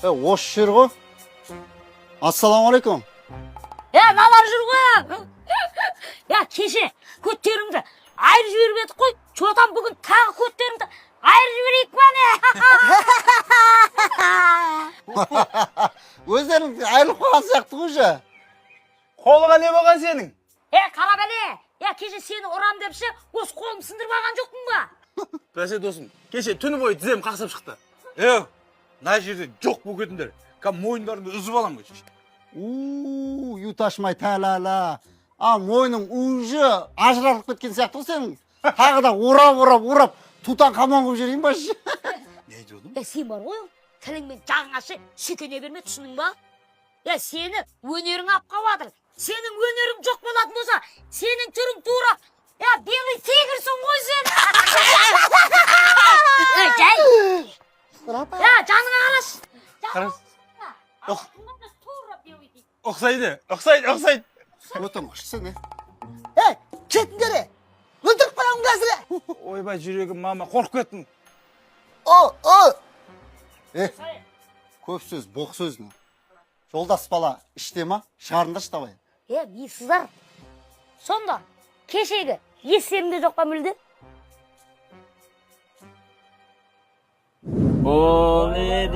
Осы жер ғой. Ассалаумағалейкум. Мамар жүр ғой. Кеше көттеріңді айыр жіберіп едік қой. Чотан бүгін тағы көттеріңді айыр жіберейік па не? Өздерің айырылып қалған сияқты ғой же. Қолыға не болған сенің? Қара бәле. Кеше сені ұрам депші, осы қолым сындырып алған жоқпын ба? Бәсе досым, кеше түні бойы тізем қақсап шықты. Мына жерде жоқ болып кетіңдер. Мойындарыңды үзіп аламын ғой. Юташмай тәләлә. Мойның уже ажыралып кеткен сияқты ғой сенің. Тағы да урап, тутан қаман қылып жіберейін ба? Не дедім? Сен бар ғой, тіліңмен жағың ашы, шекене берме, түсінің ба? Сені өнерің ап қавадыр. Сенің өнерің жоқ болатын болса, сенің түрің тура. Белый тигрсің ғой сен. Жай. Жаныңа қараш. Қараш. Тура белый тигр. Ұқсайды. Өтім қышсың, Кетіңдер, өлтіріп қаламын қазір. Ойбай жүрегім, мама, қорқып кеттім. Көп сөз, боқ сөз. Жолдас бала іште ма? Шығарындашы давай. Мисыздар. Сонда, кешегі естерінде жоқ па мүлде? Ол не